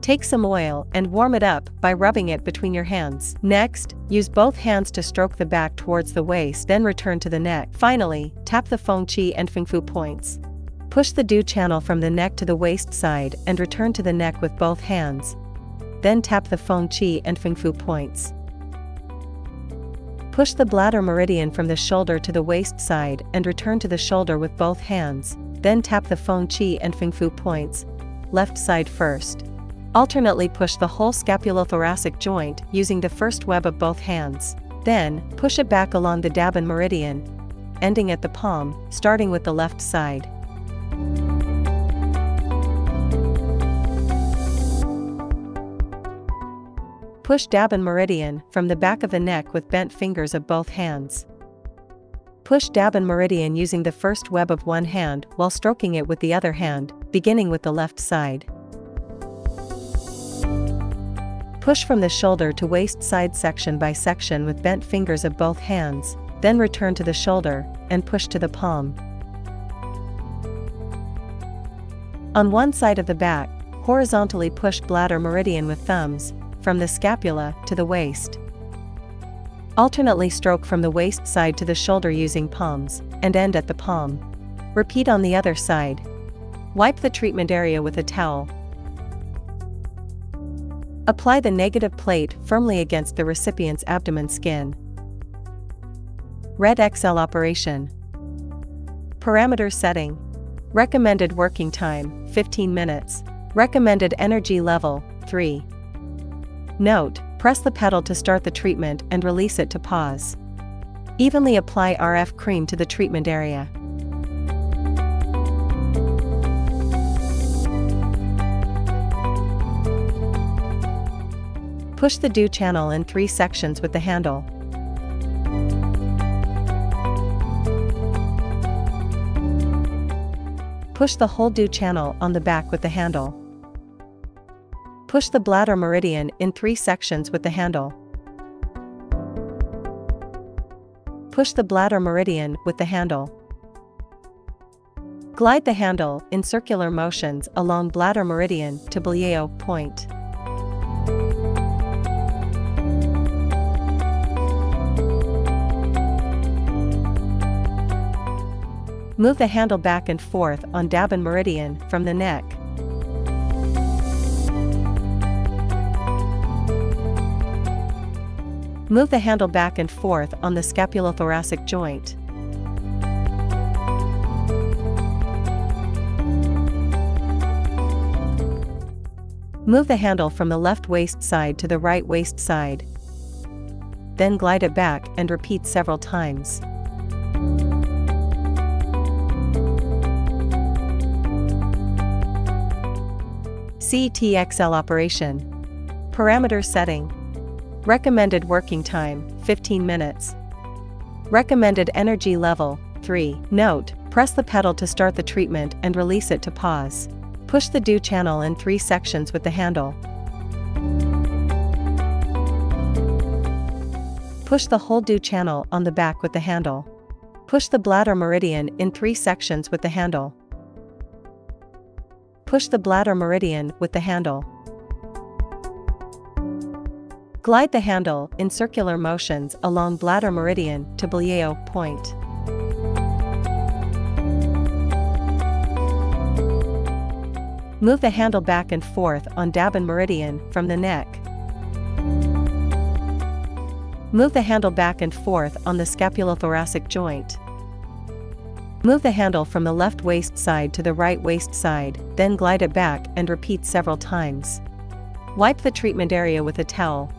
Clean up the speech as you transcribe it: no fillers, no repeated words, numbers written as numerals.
Take some oil and warm it up by rubbing it between your hands. Next, use both hands to stroke the back towards the waist, then return to the neck. Finally, tap the Feng Qi and Feng Fu points. Push the dew channel from the neck to the waist side and return to the neck with both hands. Then tap the Feng Qi and Feng Fu points. Push the bladder meridian from the shoulder to the waist side and return to the shoulder with both hands. Then tap the Feng Qi and Feng Fu points, left side first. Alternately push the whole scapulothoracic joint using the first web of both hands. Then, push it back along the Dabin meridian, ending at the palm, starting with the left side. Push Dabin meridian from the back of the neck with bent fingers of both hands. Push Dabin meridian using the first web of one hand while stroking it with the other hand, beginning with the left side. Push from the shoulder to waist side section by section with bent fingers of both hands, then return to the shoulder, and push to the palm. On one side of the back, horizontally push bladder meridian with thumbs, from the scapula to the waist. Alternately stroke from the waist side to the shoulder using palms, and end at the palm. Repeat on the other side. Wipe the treatment area with a towel. Apply the negative plate firmly against the recipient's abdomen skin. Red XL operation. Parameter setting. Recommended working time, 15 minutes. Recommended energy level, 3. Note: press the pedal to start the treatment and release it to pause. Evenly apply RF cream to the treatment area. Push the dew channel in 3 sections with the handle. Push the whole dew channel on the back with the handle. Push the bladder meridian in 3 sections with the handle. Push the bladder meridian with the handle. Glide the handle in circular motions along bladder meridian to Blieo point. Move the handle back and forth on Dabin meridian from the neck. Move the handle back and forth on the scapulothoracic joint. Move the handle from the left waist side to the right waist side. Then glide it back and repeat several times. CET XL operation. Parameter setting. Recommended working time, 15 minutes. Recommended energy level, 3. Note: press the pedal to start the treatment and release it to pause. Push the dew channel in 3 sections with the handle. Push the whole dew channel on the back with the handle. Push the bladder meridian in 3 sections with the handle. Push the bladder meridian with the handle. Glide the handle in circular motions along bladder meridian to Blieo point. Move the handle back and forth on Dabin meridian from the neck. Move the handle back and forth on the scapulothoracic joint. Move the handle from the left waist side to the right waist side, then glide it back and repeat several times. Wipe the treatment area with a towel.